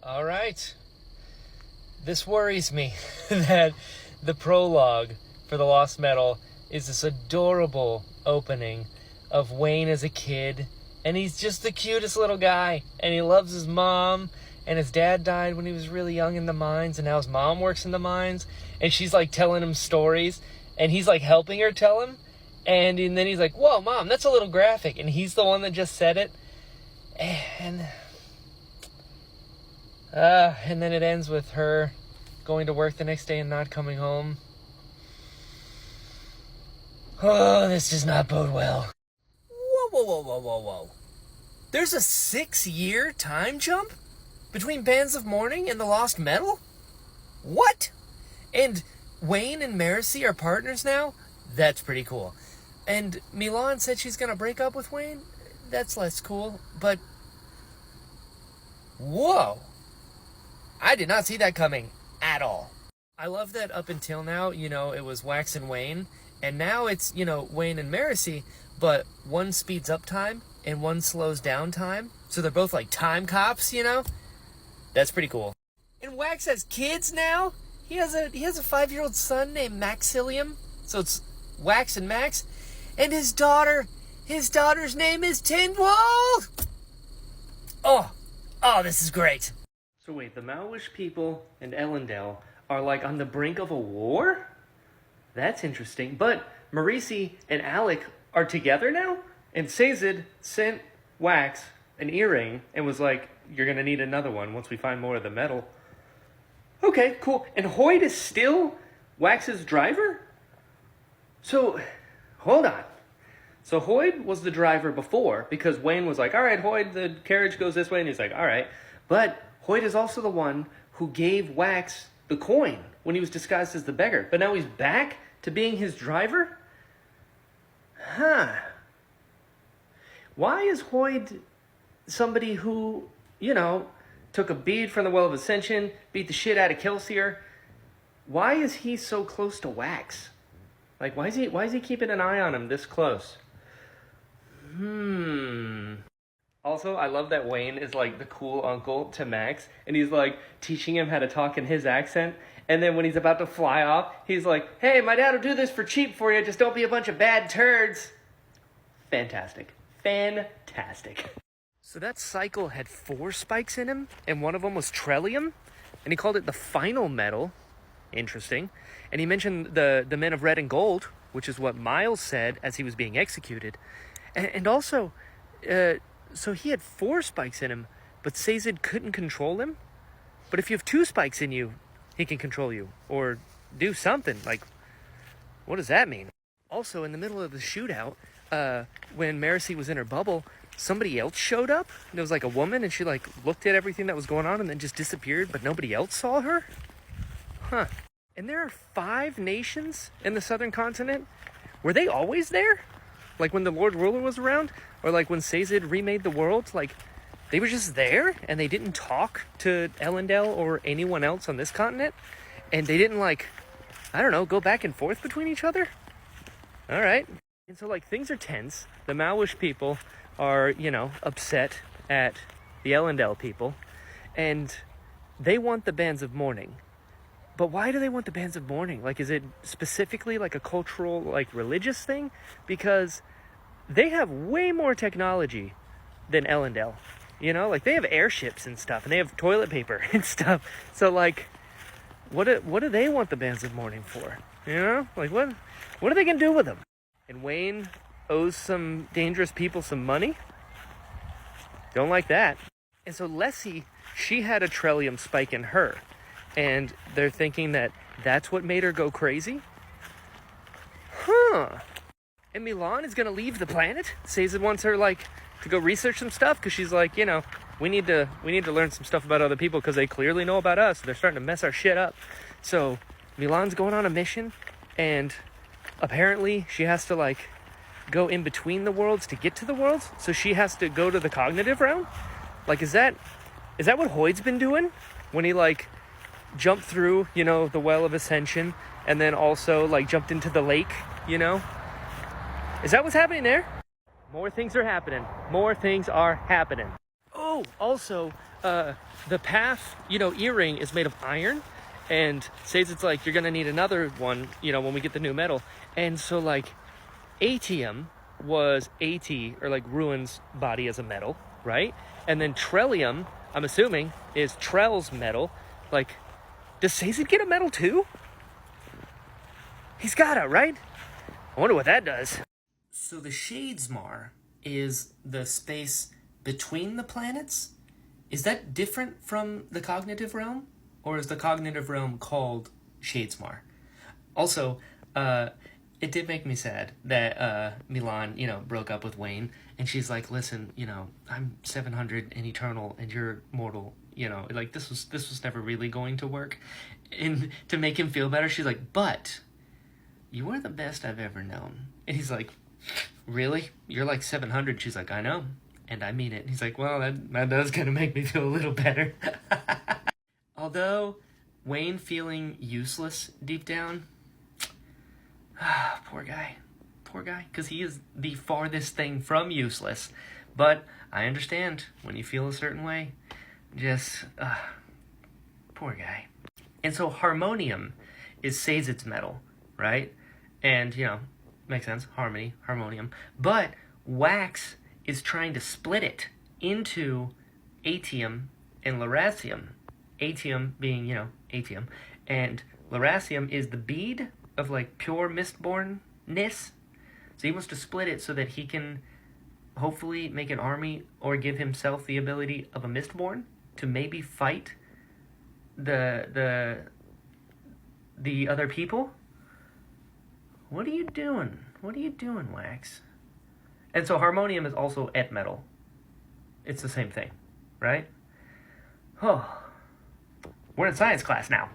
All right. This worries me that the prologue for The Lost Metal is this adorable opening of Wayne as a kid, and he's just the cutest little guy, and he loves his mom, and his dad died when he was really young in the mines, and now his mom works in the mines, and she's like telling him stories, and he's like helping her tell him, and then he's like, whoa, Mom, that's a little graphic, and he's the one that just said it, and then it ends with her going to work the next day and not coming home. Oh, this does not bode well. Whoa. There's a 6-year time jump between Bands of Mourning and The Lost Metal? What? And Wayne and Marcy are partners now? That's pretty cool. And Milan said she's gonna break up with Wayne? That's less cool, but... Whoa! I did not see that coming at all. I love that up until now, it was Wax and Wayne, and now it's, Wayne and Marcy, but one speeds up time and one slows down time, so they're both like time cops, That's pretty cool. And Wax has kids now. He has a 5-year-old son named Maxilium, so it's Wax and Max, and his daughter's name is Tindwall. Oh, this is great. So wait, the Malwish people and Ellendale are like on the brink of a war? That's interesting. But Marisi and Alec are together now? And Sazed sent Wax an earring and was like, you're going to need another one once we find more of the metal. Okay, cool. And Hoyd is still Wax's driver? So, hold on. So Hoyd was the driver before because Wayne was like, all right, Hoyd, the carriage goes this way. And he's like, all right. But Hoyd is also the one who gave Wax the coin when he was disguised as the beggar. But now he's back to being his driver? Huh. Why is Hoyd somebody who, took a bead from the Well of Ascension, beat the shit out of Kelsier? Why is he so close to Wax? Like, why is he keeping an eye on him this close? Also, I love that Wayne is like the cool uncle to Max, and he's like teaching him how to talk in his accent. And then when he's about to fly off, he's like, hey, my dad will do this for cheap for you. Just don't be a bunch of bad turds. Fantastic. So that cycle had 4 spikes in him, and one of them was Trellium, and he called it the final metal. Interesting. And he mentioned the men of red and gold, which is what Miles said as he was being executed. And also, so he had 4 spikes in him, but Sazed couldn't control him? But if you have 2 spikes in you, he can control you, or do something. Like, what does that mean? Also, in the middle of the shootout, when Marcy was in her bubble, somebody else showed up. It was like a woman, and she like looked at everything that was going on and then just disappeared, but nobody else saw her? Huh. And there are 5 nations in the southern continent. Were they always there? Like when the Lord Ruler was around? Or like when Sazed remade the world? Like, they were just there and they didn't talk to Ellendale or anyone else on this continent? And they didn't go back and forth between each other? Alright. And so things are tense. The Malwish people are, upset at the Ellendale people. And they want the Bands of Mourning. But why do they want the Bands of Mourning? Is it specifically a cultural, religious thing? Because they have way more technology than Ellendale. They have airships and stuff, and they have toilet paper and stuff. So, what do they want the Bands of Mourning for? What are they going to do with them? And Wayne owes some dangerous people some money? Don't like that. And so Lessie, she had a Trellium spike in her. And they're thinking that that's what made her go crazy? Huh. And Milan is going to leave the planet? Sazed wants her, to go research some stuff? Because she's like, we need to learn some stuff about other people because they clearly know about us. They're starting to mess our shit up. So Milan's going on a mission, and apparently she has to, go in between the worlds to get to the worlds. So she has to go to the cognitive realm? Is that what Hoyd's been doing? When he, jumped through, the Well of Ascension, and then also, jumped into the lake, Is that what's happening there? More things are happening. Oh, also, the path, earring is made of iron, and says it's like you're gonna need another one, when we get the new metal. And so like atium was At, or like Ruin's body as a metal, right? And then trellium, I'm assuming, is Trell's metal. Like, does Sazed get a medal too? He's gotta, right? I wonder what that does. So the Shadesmar is the space between the planets. Is that different from the cognitive realm? Or is the cognitive realm called Shadesmar? Also, it did make me sad that Milan, broke up with Wayne. And she's like, listen, I'm 700 and eternal and you're mortal. Like this was never really going to work. And to make him feel better, she's like, but you are the best I've ever known. And he's like, really? You're like 700. She's like, I know. And I mean it. And he's like, well, that does kind of make me feel a little better. Although, Wayne feeling useless deep down, poor guy, because he is the farthest thing from useless. But I understand when you feel a certain way, just, poor guy. And so harmonium is Sazed's metal, right? And, makes sense, harmonium. But wax is trying to split it into atium and lerasium. Atium being, atium. And lerasium is the bead of, like, pure mistbornness. So he wants to split it so that he can hopefully make an army or give himself the ability of a mistborn to maybe fight the other people. What are you doing? What are you doing, Wax? And so harmonium is also et metal. It's the same thing, right? Oh, we're in science class now.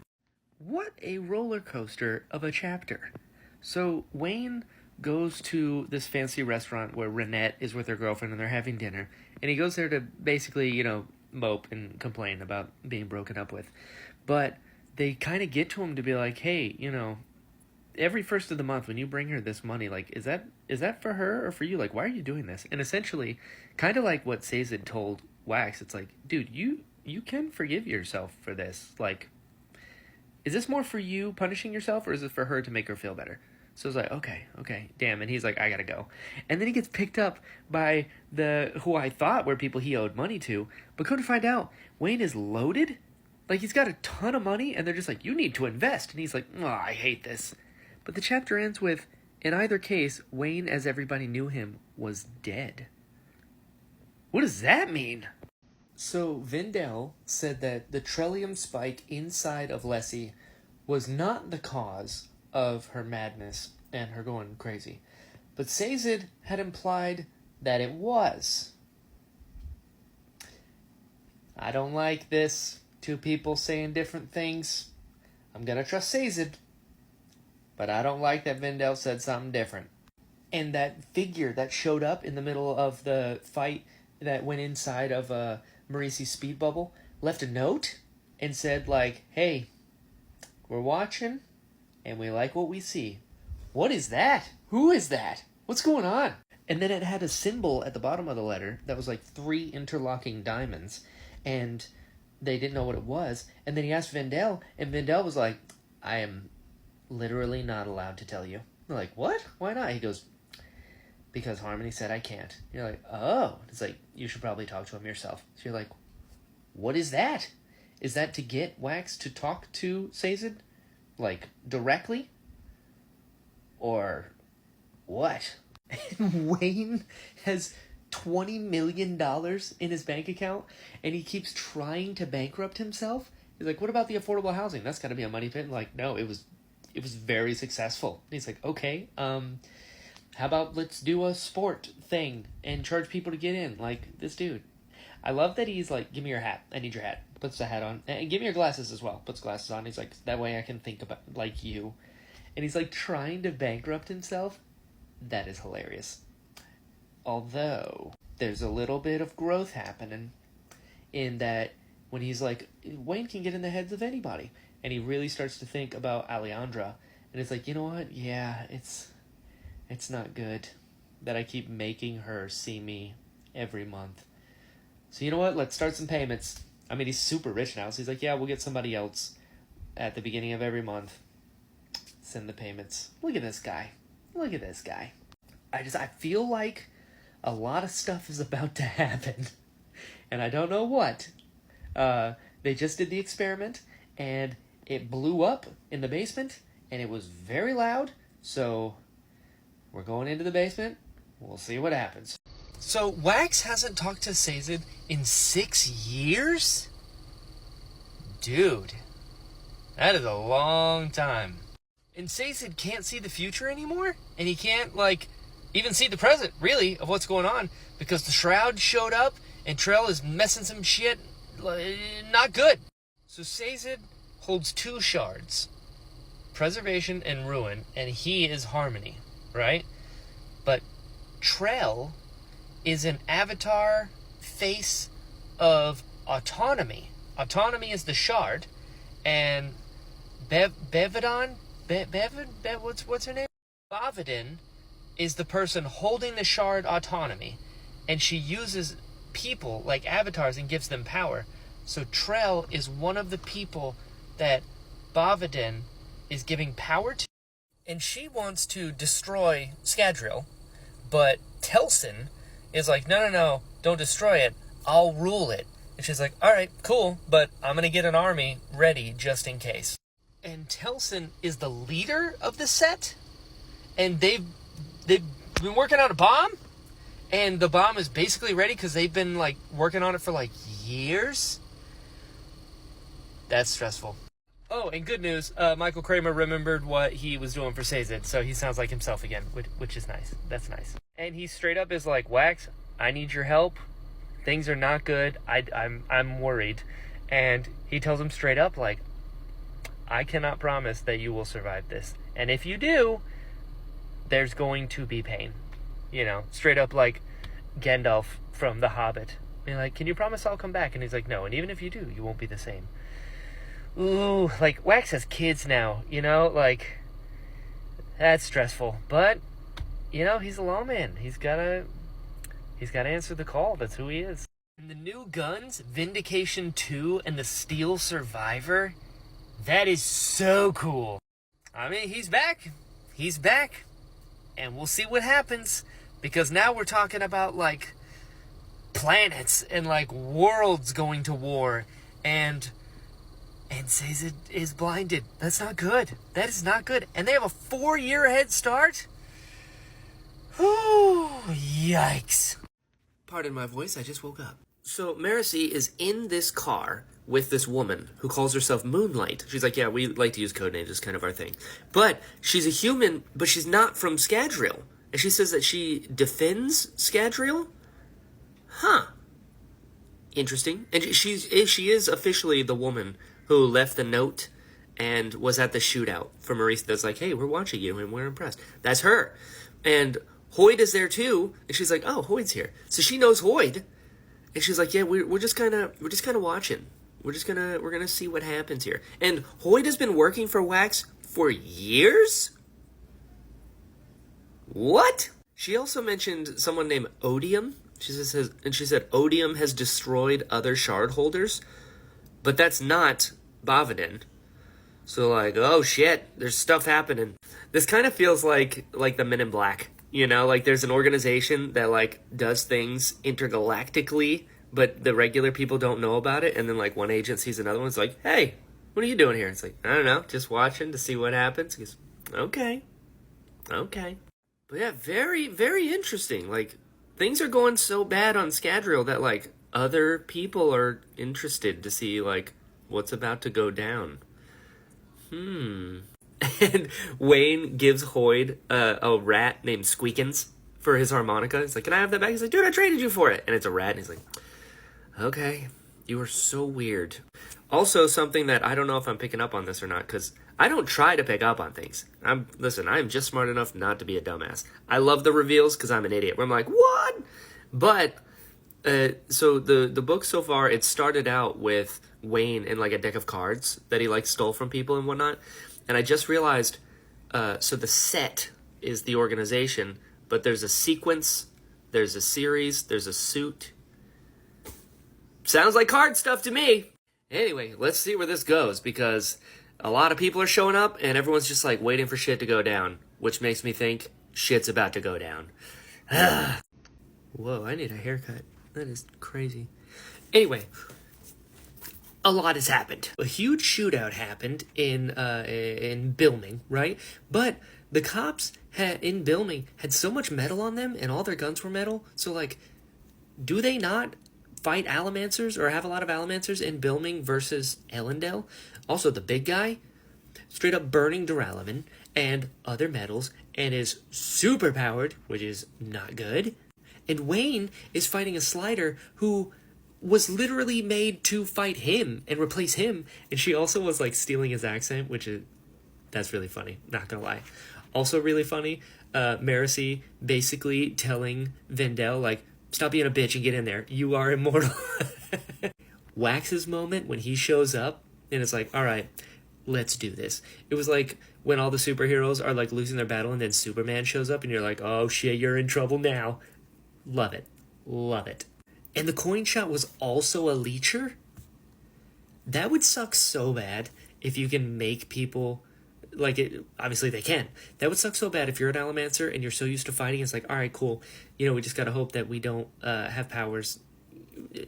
What a roller coaster of a chapter. So Wayne goes to this fancy restaurant where Renette is with her girlfriend and they're having dinner. And he goes there to basically, mope and complain about being broken up with. But they kind of get to him to be like, hey, every first of the month when you bring her this money, like, is that for her or for you? Like, why are you doing this? And essentially, kind of like what Sazed told Wax, it's like, dude, you can forgive yourself for this. Like, is this more for you punishing yourself or is it for her to make her feel better? So it's like, okay, damn. And he's like, I gotta go. And then he gets picked up by who I thought were people he owed money to. But come to find out, Wayne is loaded. Like, he's got a ton of money and they're just like, you need to invest. And he's like, oh, I hate this. But the chapter ends with, in either case, Wayne, as everybody knew him, was dead. What does that mean? So Vindel said that the trellium spike inside of Lessie was not the cause of her madness and her going crazy. But Sazed had implied that it was. I don't like this. Two people saying different things. I'm gonna trust Sazed. But I don't like that Vindel said something different. And that figure that showed up in the middle of the fight that went inside of Maurice's speed bubble left a note and said, like, hey, we're watching and we like what we see. What is that? Who is that? What's going on? And then it had a symbol at the bottom of the letter that was like 3 interlocking diamonds. And they didn't know what it was. And then he asked Vindel, and Vindel was like, I am literally not allowed to tell you. They're like, what? Why not? He goes, because Harmony said I can't. You're like, oh. It's like, you should probably talk to him yourself. So you're like, what is that? Is that to get Wax to talk to Sazed? Like, directly? Or what? And Wayne has $20 million in his bank account, and he keeps trying to bankrupt himself. He's like, what about the affordable housing? That's got to be a money pit. And like, no, it was very successful. And he's like, okay, how about let's do a sport thing and charge people to get in? Like, this dude. I love that he's like, give me your hat. I need your hat. Puts the hat on. And give me your glasses as well. Puts glasses on. He's like, that way I can think about like you. And he's like trying to bankrupt himself. That is hilarious. Although, there's a little bit of growth happening in that when he's like, Wayne can get in the heads of anybody. And he really starts to think about Alejandra. And it's like, you know what? Yeah, it's not good that I keep making her see me every month. So you know what? Let's start some payments. I mean, he's super rich now, so he's like, yeah, we'll get somebody else at the beginning of every month. Send the payments. Look at this guy. Look at this guy. I feel like a lot of stuff is about to happen. And I don't know what. They just did the experiment, and it blew up in the basement, and it was very loud. So we're going into the basement. We'll see what happens. So Wax hasn't talked to Sazed in 6 years? Dude, that is a long time. And Sazed can't see the future anymore? And he can't, even see the present, really, of what's going on, because the Shroud showed up, and Trell is messing some shit not good. So Sazed holds 2 shards, Preservation and Ruin, and he is Harmony, right? But Trell is an avatar face of Autonomy. Autonomy is the shard, and Bevidon, what's her name? Bavadin is the person holding the shard Autonomy, and she uses people like avatars and gives them power. So Trell is one of the people that Bavadin is giving power to, and she wants to destroy Scadrial, but Telsin is like, no, don't destroy it, I'll rule it. And she's like, alright, cool, but I'm gonna get an army ready just in case. And Telsin is the leader of the set, and they've been working on a bomb, and the bomb is basically ready because they've been working on it for years. That's stressful. Oh, and good news, Michael Kramer remembered what he was doing for Sazed, so he sounds like himself again, which is nice. That's nice. And he straight up is like, Wax, I need your help. Things are not good. I'm worried. And he tells him straight up, I cannot promise that you will survive this. And if you do, there's going to be pain. Straight up like Gandalf from The Hobbit. And can you promise I'll come back? And he's like, no, and even if you do, you won't be the same. Ooh, Wax has kids now, that's stressful. But, he's a lawman. He's gotta answer the call. That's who he is. And the new guns, Vindication 2 and the Steel Survivor, that is so cool. I mean, he's back. He's back. And we'll see what happens, because now we're talking about, planets and, worlds going to war, and Sazed is blinded. That's not good. That is not good. And they have a 4-year head start? Whew, yikes. Pardon my voice, I just woke up. So Marcy is in this car with this woman who calls herself Moonlight. She's like, yeah, we like to use code names, it's kind of our thing. But she's a human, but she's not from Scadrial. And she says that she defends Scadrial? Huh. Interesting. And she is officially the woman who left the note and was at the shootout for Maurice that's like, hey, we're watching you and we're impressed. That's her. And Hoyd is there too, and she's like, oh, Hoyd's here. So she knows Hoyd, and she's like, yeah, we're just kind of watching. We're gonna see what happens here. And Hoyd has been working for Wax for years? What? She also mentioned someone named Odium. She said Odium has destroyed other shard holders, but that's not Bavadin. So oh shit, there's stuff happening. This kind of feels like the Men in Black. There's an organization that does things intergalactically, but the regular people don't know about it, and then one agent sees another one, it's like, hey, what are you doing here? It's like, I don't know, just watching to see what happens. He goes, okay. But yeah, very, very interesting. Things are going so bad on Scadrial that other people are interested to see what's about to go down. And Wayne gives Hoyd a rat named Squeakins for his harmonica. He's like, can I have that back? He's like, dude, I traded you for it. And it's a rat. And he's like, okay, you are so weird. Also, something that I don't know if I'm picking up on this or not, because I don't try to pick up on things. I'm just smart enough not to be a dumbass. I love the reveals because I'm an idiot. Where I'm like, what? But, so the book so far, it started out with Wayne in a deck of cards that he stole from people and whatnot. And I just realized, so the set is the organization, but there's a sequence, there's a series, there's a suit. Sounds like card stuff to me. Anyway, let's see where this goes, because a lot of people are showing up and everyone's just like waiting for shit to go down, which makes me think shit's about to go down. Whoa, I need a haircut. That is crazy. Anyway, a lot has happened. A huge shootout happened in Bilming, right? But the cops in Bilming had so much metal on them, and all their guns were metal. So, like, do they not fight Alamancers or have a lot of Alamancers in Bilming versus Ellendale? Also, the big guy straight up burning Duralumin and other metals and is super powered, which is not good. And Wayne is fighting a Slider who was literally made to fight him and replace him. And she also was like stealing his accent, that's really funny, not gonna lie. Also really funny, Marcy basically telling Vendel, like, stop being a bitch and get in there. You are immortal. Wax's moment when he shows up and it's like, all right, let's do this. It was like when all the superheroes are like losing their battle and then Superman shows up and you're like, oh shit, you're in trouble now. Love it. Love it. And the coin shot was also a leecher? That would suck so bad if you can make people like it. Obviously they can. That would suck so bad if you're an Allomancer and you're so used to fighting. It's like, all right, cool. We just gotta hope that we don't have powers.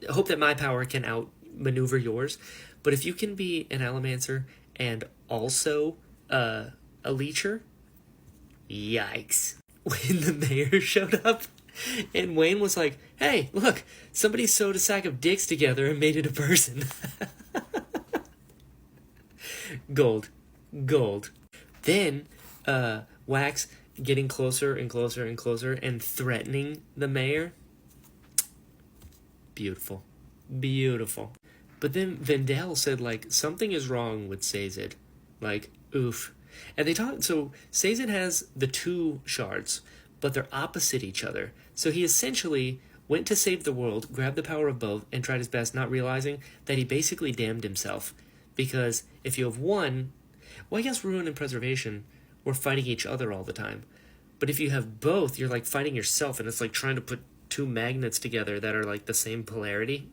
Hope that my power can outmaneuver yours. But if you can be an Allomancer and also a leecher, yikes. When the mayor showed up and Wayne was like, hey, look, somebody sewed a sack of dicks together and made it a person. Gold. Then Wax getting closer and closer and closer and threatening the mayor. Beautiful. But then Vendel said, like, something is wrong with Sazed. Like, oof. And they talked, so Sazed has the two shards, but they're opposite each other. So he essentially went to save the world, grabbed the power of both, and tried his best, not realizing that he basically damned himself. Because if you have one, well, I guess Ruin and Preservation were fighting each other all the time. But if you have both, you're like fighting yourself, and it's like trying to put two magnets together that are like the same polarity,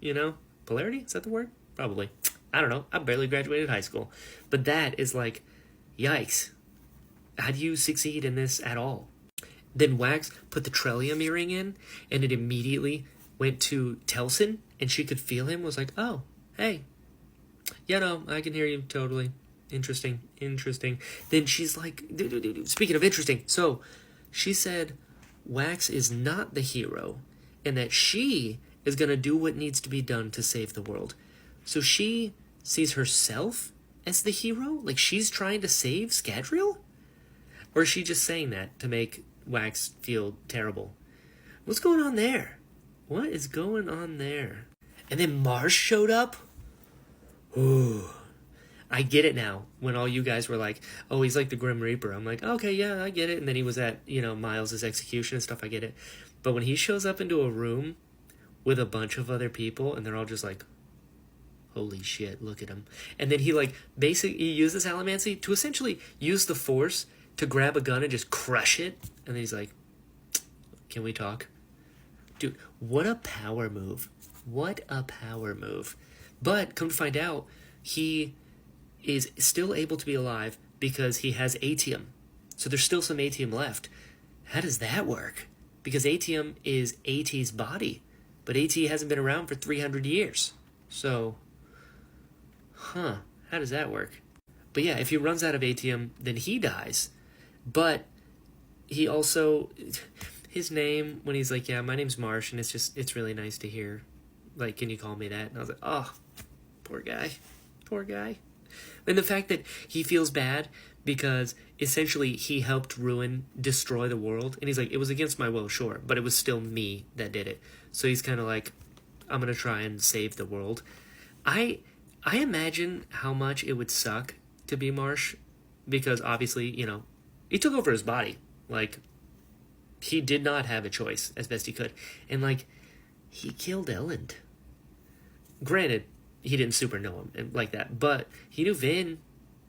Polarity? Is that the word? Probably. I don't know. I barely graduated high school. But that is like, yikes. How do you succeed in this at all? Then Wax put the Trellium earring in, and it immediately went to Telsin, and she could feel him, was like, oh, hey. Yeah, no, I can hear you totally. Interesting. Then she's like, speaking of interesting, so she said Wax is not the hero, and that she is going to do what needs to be done to save the world. So she sees herself as the hero? Like she's trying to save Scadrial? Or is she just saying that to make Wax feel terrible? What's going on there? What is going on there? And then Marsh showed up? Ooh. I get it now. When all you guys were like, oh, he's like the Grim Reaper. I'm like, okay, yeah, I get it. And then he was at, Miles' execution and stuff, I get it. But when he shows up into a room with a bunch of other people and they're all just like, holy shit, look at him. And then he basically uses Allomancy to essentially use the Force to grab a gun and just crush it. And then he's like, can we talk? Dude, what a power move. But come to find out, he is still able to be alive because he has Atium. So there's still some Atium left. How does that work? Because Atium is AT's body. But AT hasn't been around for 300 years. So, how does that work? But yeah, if he runs out of Atium, then he dies. But he also, his name, when he's like, yeah, my name's Marsh, and it's really nice to hear. Like, can you call me that? And I was like, oh, poor guy. And the fact that he feels bad because essentially he helped destroy the world. And he's like, it was against my will, sure, but it was still me that did it. So he's kind of like, I'm going to try and save the world. I imagine how much it would suck to be Marsh because obviously, he took over his body. Like, he did not have a choice as best he could. And, he killed Elend. Granted, he didn't super know him like that, but he knew Vin,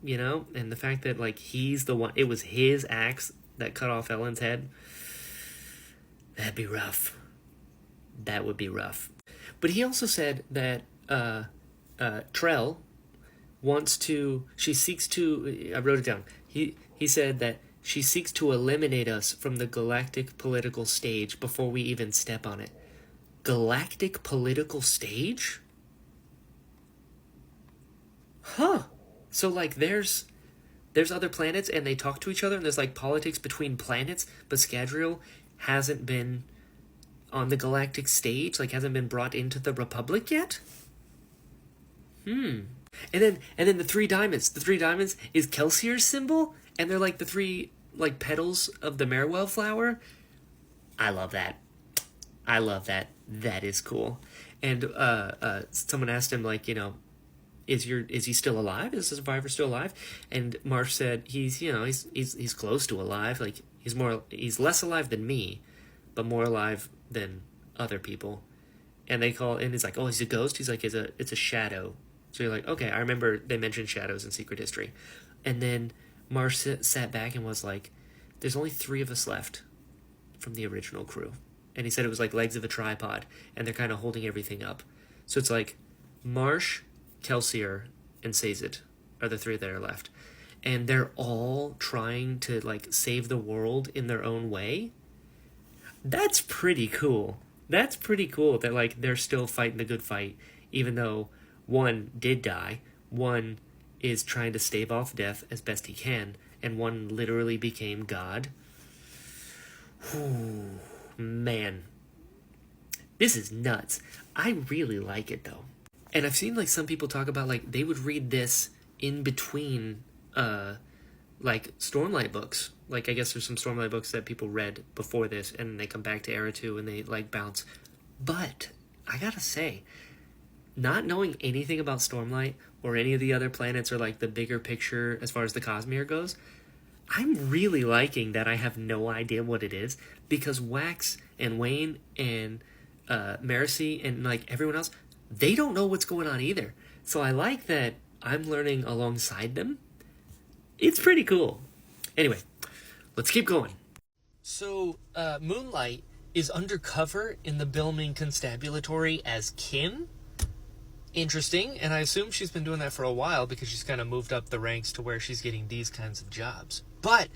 and the fact that, he's the one, it was his axe that cut off Elend's head, that'd be rough. That would be rough. But he also said that Trell she seeks to, I wrote it down. He said that she seeks to eliminate us from the galactic political stage before we even step on it. Galactic political stage? Huh. So, like, there's other planets and they talk to each other and there's, like, politics between planets, but Scadrial hasn't been on the galactic stage, like, hasn't been brought into the Republic yet? And then the three diamonds. The three diamonds is Kelsier's symbol, and they're like the three like petals of the Merwell flower. I love that. That is cool. And someone asked him, like, is he still alive? Is the survivor still alive? And Marsh said he's close to alive. Like he's less alive than me, but more alive than other people. And he's like, oh, he's a ghost. He's like, it's a shadow. So you're like, okay, I remember they mentioned shadows in Secret History. And then Marsh sat back and was like, there's only 3 of us left from the original crew. And he said it was like legs of a tripod, and they're kind of holding everything up. So it's like Marsh, Kelsier, and Sazed are the 3 that are left. And they're all trying to like save the world in their own way. That's pretty cool. That's pretty cool that like they're still fighting the good fight, even though one did die, one is trying to stave off death as best he can, and one literally became God. Whew, man. This is nuts. I really like it, though. And I've seen, like, some people talk about, like, they would read this in between, like, Stormlight books. Like, I guess there's some Stormlight books that people read before this, and they come back to Era 2 and they, like, bounce. But, I gotta say, not knowing anything about Stormlight or any of the other planets or like the bigger picture as far as the Cosmere goes, I'm really liking that I have no idea what it is, because Wax and Wayne and Marcy and like everyone else, they don't know what's going on either. So I like that I'm learning alongside them. It's pretty cool. Anyway, let's keep going. So Moonlight is undercover in the Bilming Constabulary as Kim. Interesting, and I assume she's been doing that for a while because she's kind of moved up the ranks to where she's getting these kinds of jobs. But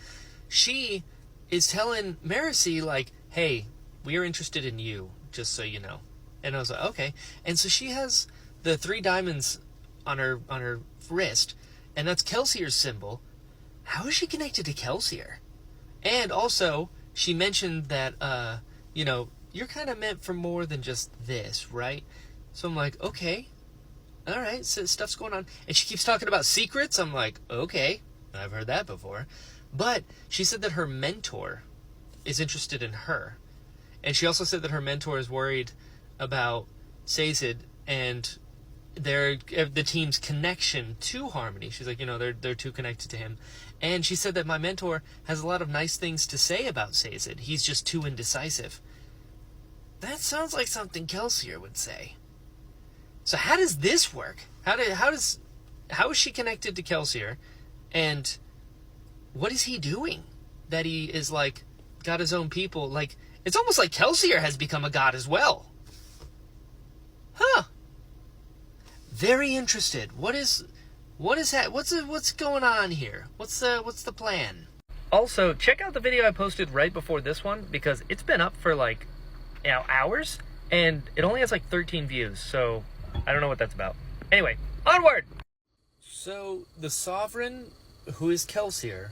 she is telling Marcy, like, hey, we are interested in you, just so you know. And I was like, okay. And so she has the 3 diamonds on her wrist, and that's Kelsier's symbol. How is she connected to Kelsier? And also, she mentioned that, you're kind of meant for more than just this, right? So I'm like, okay. All right, so stuff's going on. And she keeps talking about secrets. I'm like, okay, I've heard that before. But she said that her mentor is interested in her. And she also said that her mentor is worried about Sazed and the team's connection to Harmony. She's like, they're too connected to him. And she said that my mentor has a lot of nice things to say about Sazed. He's just too indecisive. That sounds like something Kelsier would say. So how does this work? How is she connected to Kelsier, and what is he doing that he is like got his own people? Like, it's almost like Kelsier has become a god as well. Huh. Very interested. What is that? What's going on here? What's the plan? Also, check out the video I posted right before this one, because it's been up for like hours, and it only has like 13 views. So I don't know what that's about. Anyway, onward! So, the Sovereign, who is Kelsier,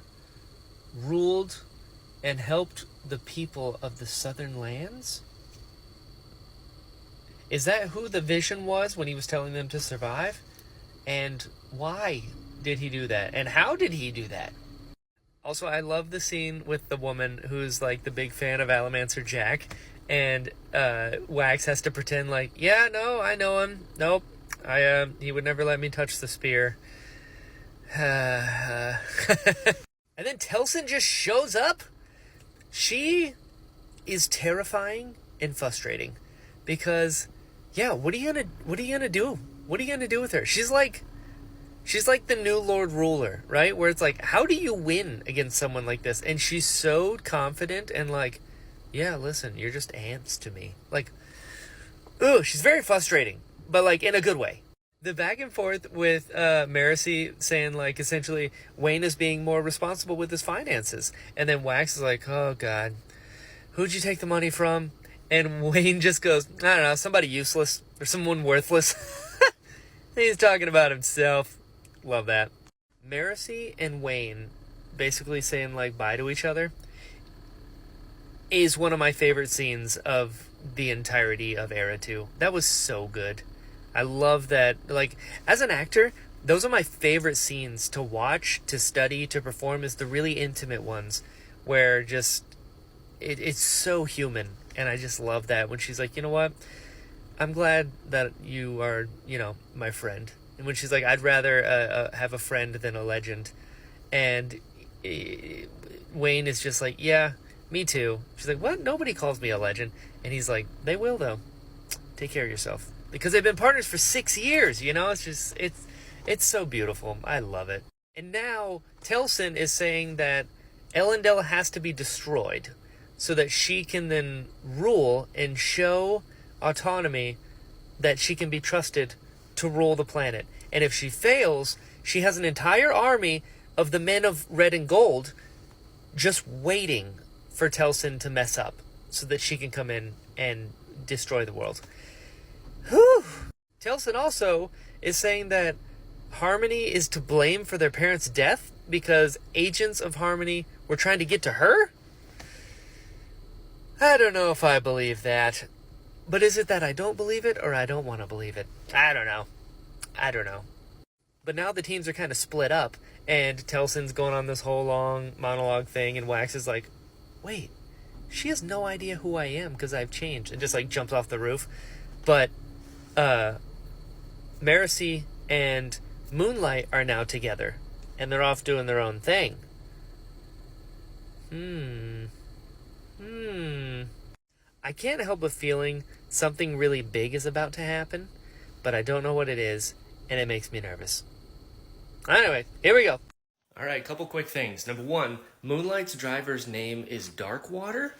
ruled and helped the people of the Southern Lands? Is that who the vision was when he was telling them to survive? And why did he do that? And how did he do that? Also, I love the scene with the woman who's like the big fan of Alamancer Jack, and Wax has to pretend like, yeah, no, I know him. Nope, he would never let me touch the spear. And then Telsin just shows up. She is terrifying and frustrating because, yeah, what are you gonna do? What are you gonna do with her? She's like the new Lord Ruler, right? Where it's like, how do you win against someone like this? And she's so confident and like, yeah, listen, you're just ants to me. Like, she's very frustrating. but like in a good way. The back and forth with Marcy saying like essentially Wayne is being more responsible with his finances, and then Wax is like, oh god, who'd you take the money from? And Wayne just goes, I don't know, somebody useless or someone worthless. He's talking about himself. Love that. Marcy and Wayne basically saying like bye to each other is one of my favorite scenes of the entirety of Era 2. That was so good. I love that. Like, as an actor, those are my favorite scenes to watch, to study, to perform, is the really intimate ones where just, it's so human. And I just love that when she's like, you know what? I'm glad that you are, my friend. And when she's like, I'd rather have a friend than a legend. And Wayne is just like, yeah, me too. She's like, what? Nobody calls me a legend. And he's like, they will, though. Take care of yourself. Because they've been partners for 6 years, It's just, it's so beautiful. I love it. And now, Telson is saying that Ellendale has to be destroyed so that she can then rule and show autonomy that she can be trusted to rule the planet. And if she fails, she has an entire army of the men of red and gold just waiting for Telson to mess up so that she can come in and destroy the world. Whew. Telson also is saying that Harmony is to blame for their parents' death because agents of Harmony were trying to get to her? I don't know if I believe that. But is it that I don't believe it or I don't want to believe it? I don't know. But now the teams are kind of split up, and Telson's going on this whole long monologue thing, and Wax is like, wait, she has no idea who I am because I've changed, and just like jumps off the roof. But Marcy and Moonlight are now together, and they're off doing their own thing. I can't help but feeling something really big is about to happen, but I don't know what it is, and it makes me nervous. Anyway, here we go. All right, couple quick things. Number one, Moonlight's driver's name is Darkwater.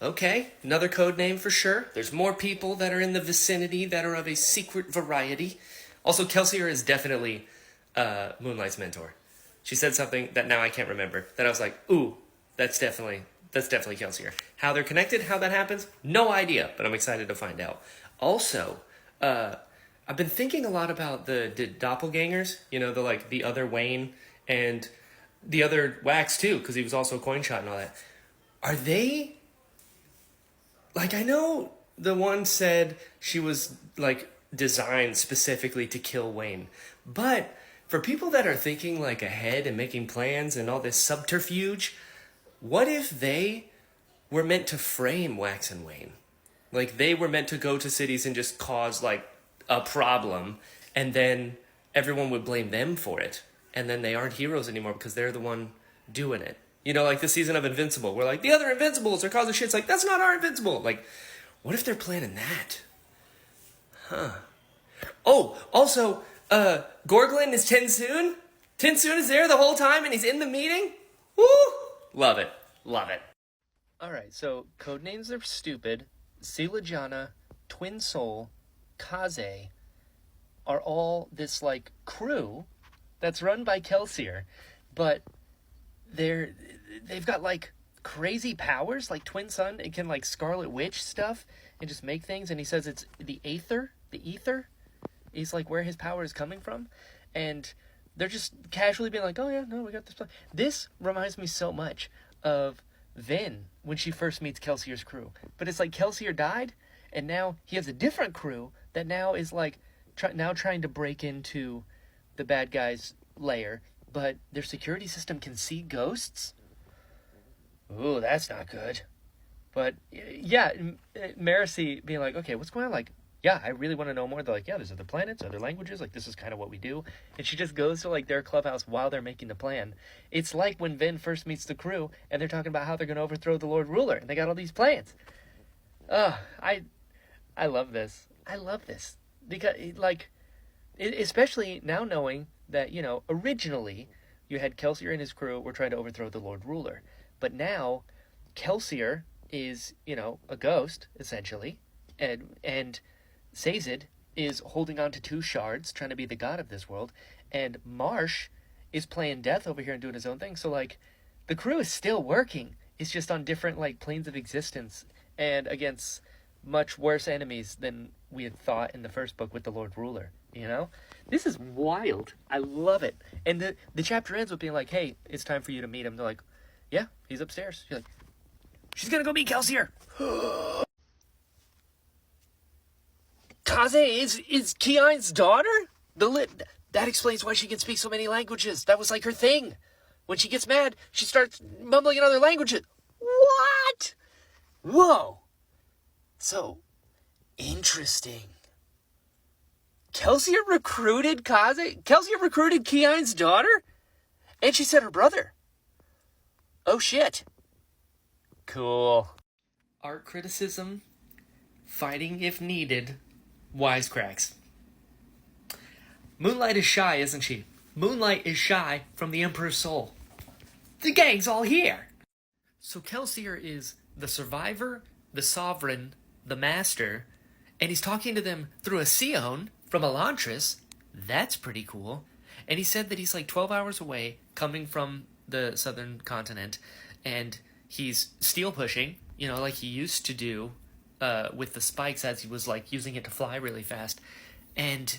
Okay, another code name for sure. There's more people that are in the vicinity that are of a secret variety. Also, Kelsier is definitely Moonlight's mentor. She said something that now I can't remember, that I was like, ooh, that's definitely Kelsier. How they're connected, how that happens, no idea, but I'm excited to find out. Also, I've been thinking a lot about the doppelgangers, the other Wayne and the other Wax too, because he was also coin shot and all that. Are they, I know the one said she was designed specifically to kill Wayne, but for people that are thinking ahead and making plans and all this subterfuge, what if they were meant to frame Wax and Wayne? They were meant to go to cities and just cause a problem, and then everyone would blame them for it, and then they aren't heroes anymore because they're the one doing it. The season of Invincible, where the other Invincibles are causing shit. It's that's not our Invincible. What if they're planning that? Huh. Oh, also, Gorglin is Tensoon. Tensoon is there the whole time, and he's in the meeting. Woo! Love it. All right, so code names are stupid. Silajana, Twin Soul, Kaze are all this crew that's run by Kelsier, but they've got crazy powers, Twin Sun. It can Scarlet Witch stuff and just make things, and he says it's the ether is where his power is coming from, and they're just casually being oh yeah, no, we got this plan. This reminds me so much of Vin when she first meets Kelsier's crew, but it's Kelsier died, and now he has a different crew that now is trying to break into the bad guy's lair, but their security system can see ghosts. Ooh, that's not good. But yeah, Marcy being okay, what's going on? Yeah, I really want to know more. They're yeah, there's other planets, other languages. This is kind of what we do. And she just goes to their clubhouse while they're making the plan. It's when Vin first meets the crew and they're talking about how they're going to overthrow the Lord Ruler, and they got all these plans. I love this. Because especially now knowing that, originally you had Kelsier and his crew were trying to overthrow the Lord Ruler. But now Kelsier is, a ghost, essentially, and Sazed is holding on to 2 shards, trying to be the god of this world, and Marsh is playing death over here and doing his own thing. So, like, the crew is still working. It's just on different, like, planes of existence and against much worse enemies than we had thought in the first book with the Lord Ruler, you know? This is wild. I love it. And the chapter ends with being like, hey, it's time for you to meet him. They're like, yeah, he's upstairs. You're like, she's gonna go meet Kelsier. Kaze is Kian's daughter? That explains why she can speak so many languages. That was like her thing. When she gets mad, she starts mumbling in other languages. What? Whoa. So, interesting. Kelsier recruited Kaze? Kelsier recruited Kian's daughter? And she said her brother. Oh shit. Cool. Art criticism, fighting if needed, wisecracks. Moonlight is shy, isn't she? Moonlight is shy from the Emperor's soul. The gang's all here. So Kelsier is the survivor, the sovereign, the master, and he's talking to them through a Sion from Elantris. That's pretty cool. And he said that he's like 12 hours away, coming from the southern continent, and he's steel pushing, you know, like he used to do with the spikes as he was like using it to fly really fast. And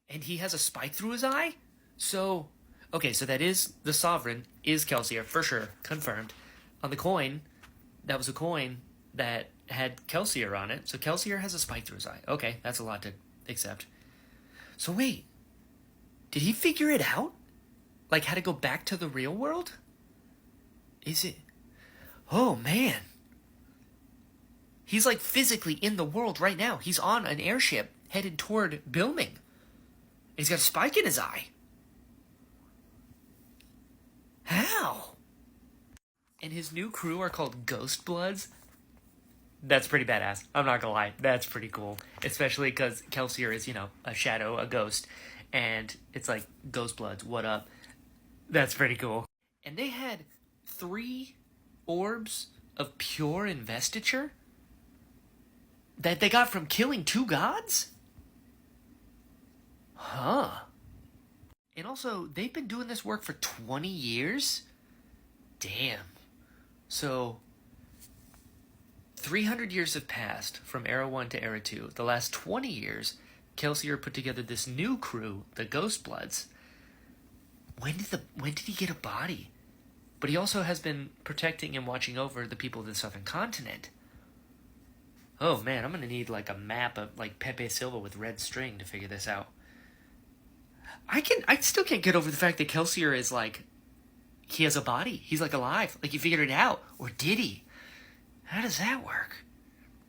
he has a spike through his eye? So, okay, so that is the sovereign, is Kelsier, for sure, confirmed. On the coin, that was a coin that had Kelsier on it, so Kelsier has a spike through his eye. Okay, that's a lot to accept. So wait, did he figure it out? Like how to go back to the real world? Is it? Oh, man. He's like physically in the world right now. He's on an airship headed toward Bilming. He's got a spike in his eye. How? And his new crew are called Ghost Bloods. That's pretty badass. I'm not gonna lie. That's pretty cool. Especially because Kelsier is, you know, a shadow, a ghost. And it's like, Ghost Bloods, what up? That's pretty cool. And they had 3 orbs of pure investiture that they got from killing 2 gods? Huh. And also, they've been doing this work for 20 years? Damn. So, 300 years have passed from Era 1 to Era 2. The last 20 years, Kelsier put together this new crew, the Ghost Bloods. When did he get a body? But he also has been protecting and watching over the people of the southern continent. Oh man, I'm gonna need like a map of like Pepe Silva with red string to figure this out. I still can't get over the fact that Kelsier is like, he has a body. He's like alive. Like he figured it out. Or did he? How does that work?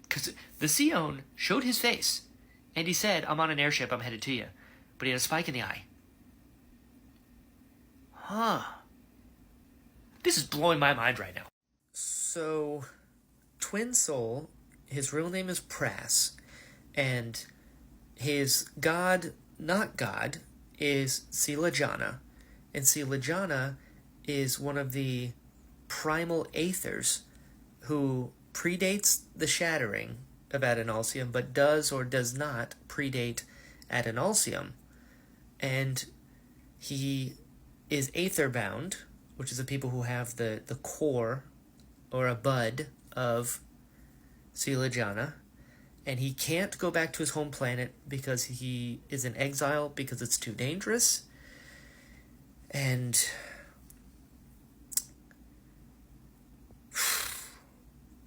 Because the Sion showed his face. And he said, I'm on an airship, I'm headed to you. But he had a spike in the eye. Huh. This is blowing my mind right now. So, Twin Soul, his real name is Prass. And his god, not god, is Silajana. And Silajana is one of the primal aethers who predates the shattering of Adonalsium, but does or does not predate Adonalsium. And he is aether-bound, which is the people who have the core or a bud of Silajana. And he can't go back to his home planet because he is in exile because it's too dangerous. And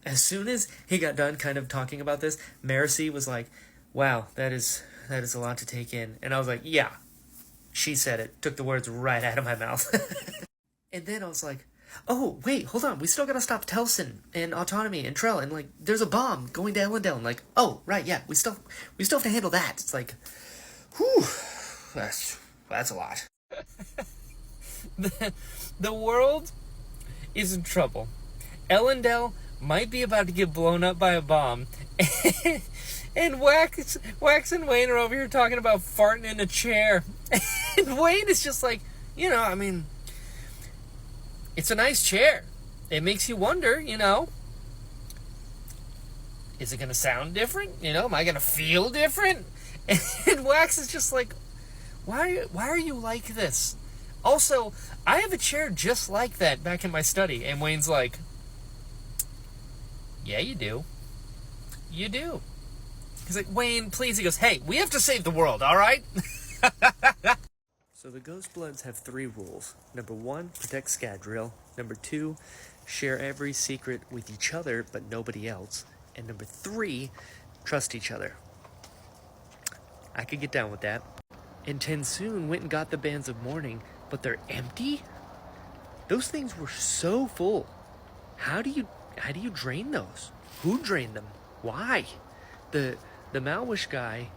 as soon as he got done kind of talking about this, Marcy was like, wow, that is a lot to take in. And I was like, yeah, she said it. Took the words right out of my mouth. And then I was like, oh, wait, hold on. We still gotta stop Telsin and Autonomy and Trell. And, like, there's a bomb going to Elendel. And, like, oh, right, yeah, we still have to handle that. It's like, whew, that's a lot. The world is in trouble. Elendel might be about to get blown up by a bomb. And Wax and Wayne are over here talking about farting in a chair. And Wayne is just like, you know, I mean, it's a nice chair. It makes you wonder, you know. Is it going to sound different? You know, am I going to feel different? And Wax is just like, why are you like this? Also, I have a chair just like that back in my study. And Wayne's like, yeah, you do. You do. He's like, Wayne, please. He goes, hey, we have to save the world, all right? So the Ghost Bloods have 3 rules. Number 1, protect Scadrial. Number 2, share every secret with each other, but nobody else. And number 3, trust each other. I could get down with that. And Tensoon went and got the Bands of Mourning, but they're empty? Those things were so full. How do you drain those? Who drained them? Why? The Malwish guy,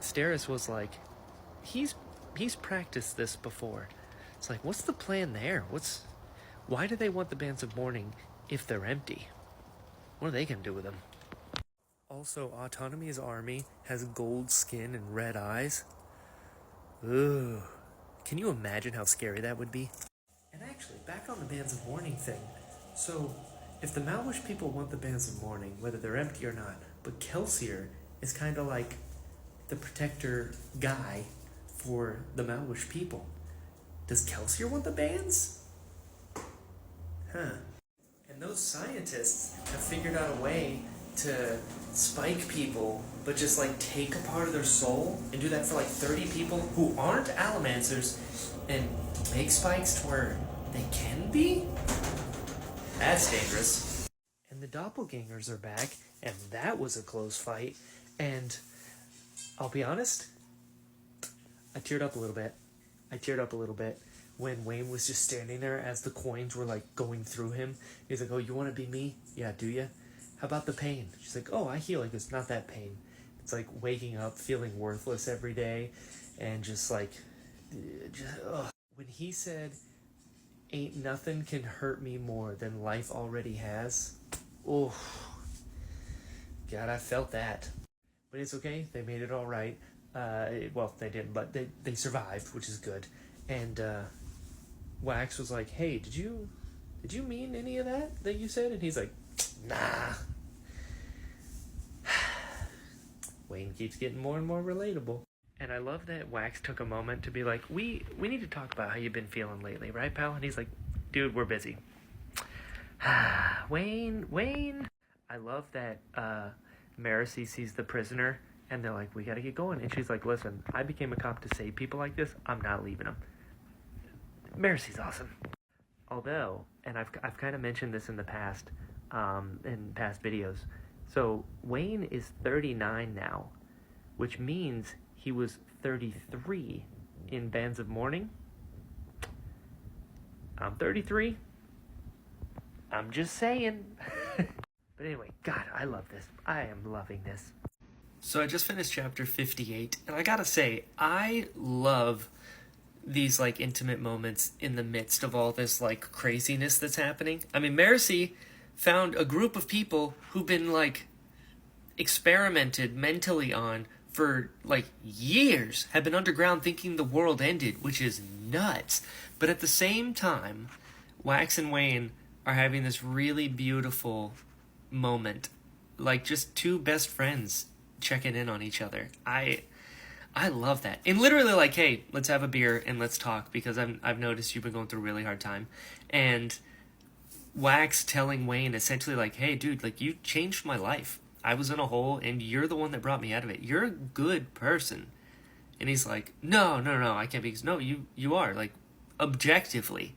Steris, was like, he's practiced this before. It's like, what's the plan there? Why do they want the Bands of Mourning if they're empty? What are they gonna do with them? Also, Autonomy's army has gold skin and red eyes. Ugh. Can you imagine how scary that would be? And actually, back on the Bands of Mourning thing. So, if the Malwish people want the Bands of Mourning, whether they're empty or not, but Kelsier is kind of like the protector guy for the Malwish people. Does Kelsier want the bands? Huh. And those scientists have figured out a way to spike people, but just like take a part of their soul and do that for like 30 people who aren't Allomancers and make spikes to where they can be? That's dangerous. And the doppelgangers are back, and that was a close fight. And I'll be honest, I teared up a little bit when Wayne was just standing there as the coins were like going through him. He's like, oh, you want to be me? Yeah, do you? How about the pain? She's like, oh, I heal. Like, it's not that pain. It's like waking up, feeling worthless every day, and just like, ugh. When he said, ain't nothing can hurt me more than life already has, oh, God, I felt that. But it's okay. They made it all right. Well, they didn't, but they survived, which is good. And Wax was like, hey, did you mean any of that you said? And he's like, nah. Wayne keeps getting more and more relatable. And I love that Wax took a moment to be like, we need to talk about how you've been feeling lately, right, pal? And he's like, dude, we're busy. Wayne. I love that Marcy sees the prisoner, and they're like, we gotta get going. And she's like, listen, I became a cop to save people like this. I'm not leaving them. Marcy's awesome. Although, and I've kind of mentioned this in the past, in past videos. So Wayne is 39 now, which means he was 33 in Bands of Mourning. I'm 33. I'm just saying. But anyway, God, I love this. I am loving this. So I just finished chapter 58, and I gotta say, I love these, like, intimate moments in the midst of all this, like, craziness that's happening. I mean, Marcy found a group of people who've been, like, experimented mentally on for, like, years, have been underground thinking the world ended, which is nuts. But at the same time, Wax and Wayne are having this really beautiful moment, like just two best friends checking in on each other. I love that. And literally like, hey, let's have a beer and let's talk, because I've noticed you've been going through a really hard time. And Wax telling Wayne essentially like, hey dude, like you changed my life. I was in a hole and you're the one that brought me out of it. You're a good person. And he's like, no, I can't be. No, you are, like, objectively.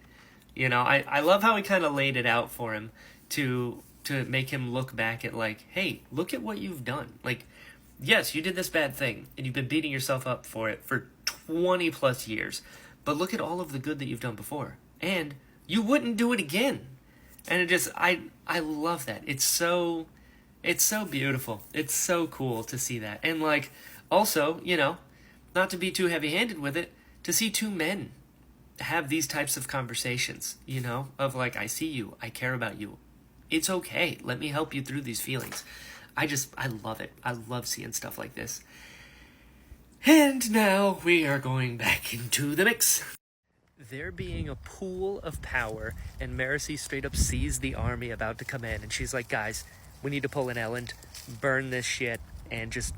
You know, I love how he kind of laid it out for him to make him look back at like, hey, look at what you've done. Like, yes, you did this bad thing and you've been beating yourself up for it for 20 plus years, but look at all of the good that you've done before, and you wouldn't do it again. And it just, I love that. It's so beautiful. It's so cool to see that. And like, also, you know, not to be too heavy-handed with it, to see two men have these types of conversations, you know, of like, I see you, I care about you. It's okay. Let me help you through these feelings. I love it. I love seeing stuff like this. And now we are going back into the mix. There being a pool of power, and Marcy straight up sees the army about to come in, and she's like, guys, we need to pull an Elend. burn this shit and just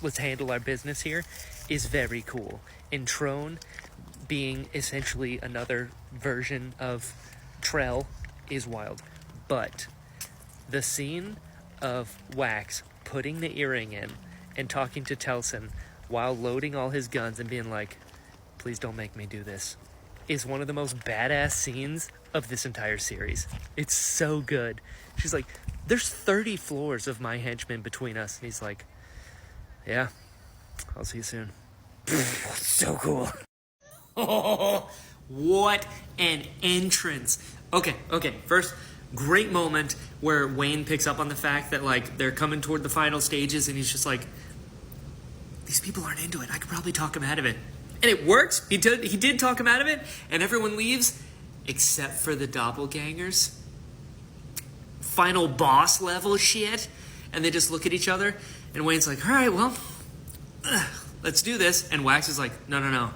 let's handle our business here is very cool. And Trone being essentially another version of Trell is wild. But the scene of Wax putting the earring in and talking to Telson while loading all his guns and being like, please don't make me do this, is one of the most badass scenes of this entire series. It's so good. She's like, there's 30 floors of my henchmen between us. And he's like, yeah, I'll see you soon. So cool. Oh, what an entrance. Okay, first, great moment where Wayne picks up on the fact that, like, they're coming toward the final stages, and he's just like, these people aren't into it. I could probably talk them out of it. And it works. He did talk him out of it, and everyone leaves, except for the doppelgangers. Final boss level shit. And they just look at each other, and Wayne's like, all right, well, let's do this. And Wax is like, no.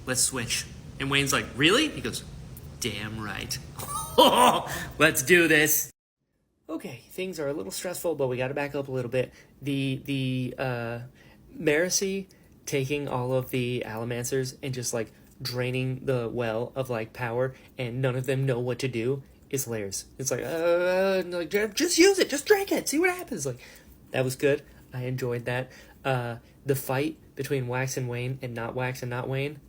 Let's switch. And Wayne's like, really? He goes, damn right. Let's do this. Okay, things are a little stressful, but we got to back up a little bit. The Marasi taking all of the Allomancers and just, like, draining the well of, like, power, and none of them know what to do is hilarious. It's like, just use it, just drink it, see what happens. Like, that was good. I enjoyed that. The fight between Wax and Wayne and not Wax and not Wayne,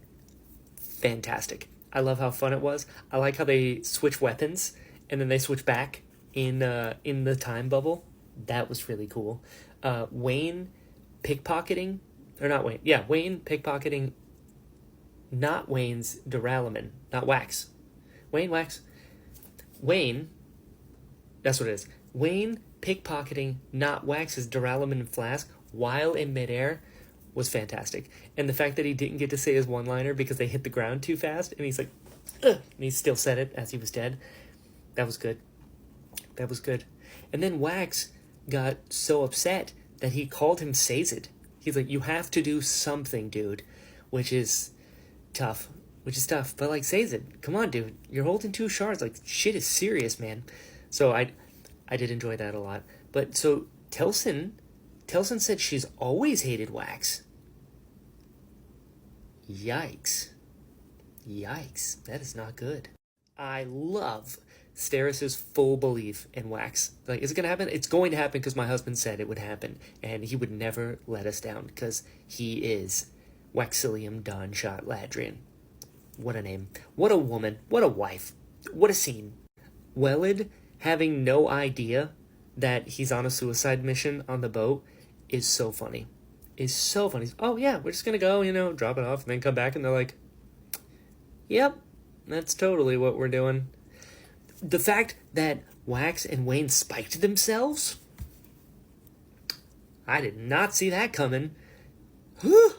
fantastic. I love how fun it was. I like how they switch weapons and then they switch back in the time bubble. That was really cool. Wayne pickpocketing, or not Wayne. Yeah, Wayne pickpocketing not Wayne's duralumin, not Wax. Wayne, that's what it is. Wayne pickpocketing not Wax's duralumin flask while in midair was fantastic. And the fact that he didn't get to say his one-liner because they hit the ground too fast, and he's like, ugh, and he still said it as he was dead. That was good. And then Wax got so upset that he called him Sazed. He's like, you have to do something, dude, which is tough. But, like, Sazed, come on, dude. You're holding 2 shards. Like, shit is serious, man. So I did enjoy that a lot. But, so, Telson said she's always hated Wax. Yikes. That is not good. I love Steris's full belief in Wax. Like, is it going to happen? It's going to happen because my husband said it would happen. And he would never let us down because he is Waxilium Dawnshot Ladrian. What a name. What a woman. What a wife. What a scene. Wellid having no idea that he's on a suicide mission on the boat is so funny. Oh, yeah, we're just going to go, drop it off and then come back. And they're like, yep, that's totally what we're doing. The fact that Wax and Wayne spiked themselves, I did not see that coming. Whew.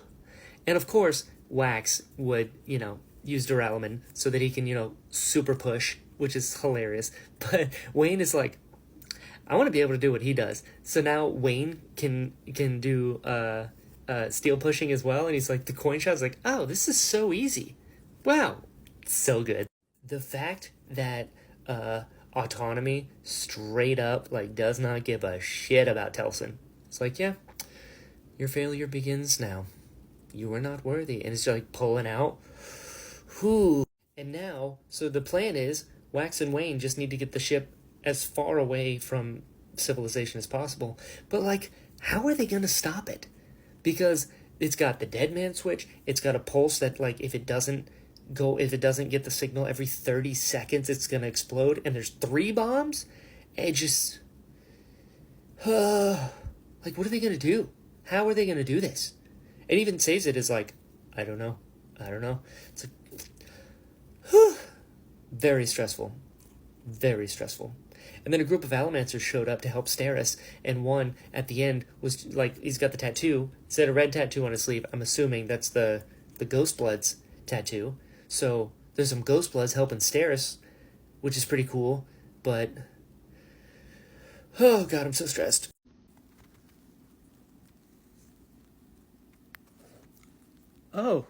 And of course, Wax would, use duralumin so that he can, super push, which is hilarious. But Wayne is like, I want to be able to do what he does. So now Wayne can do steel pushing as well. And he's like, the coin shot's like, oh, this is so easy. Wow. So good. The fact that Autonomy straight up, like, does not give a shit about Telson. It's like, yeah, your failure begins now. You are not worthy. And it's like pulling out. Whew. And now, so the plan is Wax and Wayne just need to get the ship as far away from civilization as possible. But, like, how are they going to stop it? Because it's got the dead man switch. It's got a pulse that, like, if it doesn't get the signal every 30 seconds, it's going to explode. And there's 3 bombs. It just, like, what are they going to do? How are they going to do this? And even Sazed is like, I don't know. It's like, very stressful. And then a group of Allomancers showed up to help Steris, and one at the end was like, he's got the tattoo. It's got a red tattoo on his sleeve. I'm assuming that's the Ghost Bloods tattoo. So there's some Ghost Bloods helping Steris, which is pretty cool. But, oh god, I'm so stressed. Oh.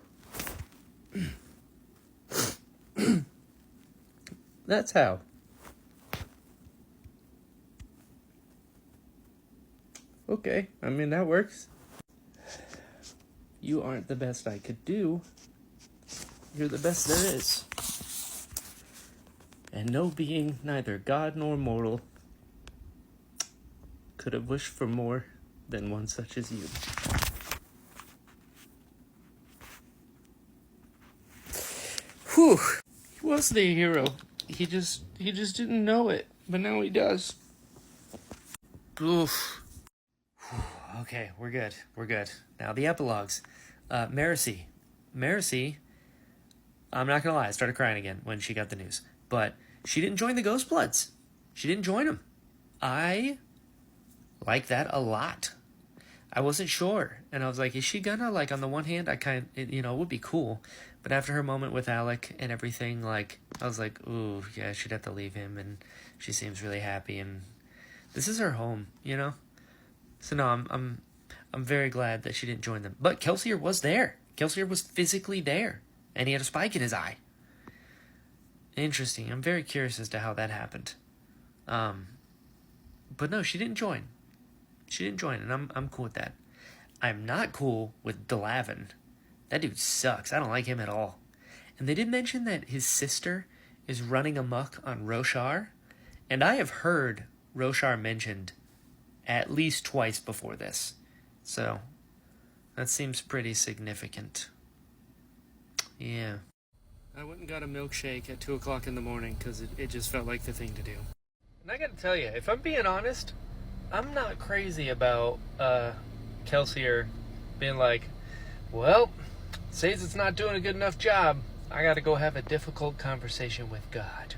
That's how. Okay, I mean, that works. You aren't the best I could do. You're the best there is. And no being, neither God nor mortal, could have wished for more than one such as you. Whew. He was the hero. He just didn't know it, but now he does. Oof. Okay, we're good. Now the epilogues. Marcy, I'm not gonna lie, I started crying again when she got the news. But she didn't join the Ghost Bloods. She didn't join them. I like that a lot. I wasn't sure. And I was like, is she gonna? Like, on the one hand, it would be cool. But after her moment with Alec and everything, like, I was like, ooh, yeah, she'd have to leave him. And she seems really happy. And this is her home, you know? So no, I'm very glad that she didn't join them. But Kelsier was there. Kelsier was physically there. And he had a spike in his eye. Interesting. I'm very curious as to how that happened. But no, she didn't join. And I'm cool with that. I'm not cool with Delavin. That dude sucks. I don't like him at all. And they did mention that his sister is running amok on Roshar. And I have heard Roshar mentioned at least twice before this. So, that seems pretty significant. Yeah. I went and got a milkshake at 2 o'clock in the morning because it just felt like the thing to do. And I gotta tell you, if I'm being honest, I'm not crazy about Kelsier being like, well, says it's not doing a good enough job. I gotta go have a difficult conversation with God.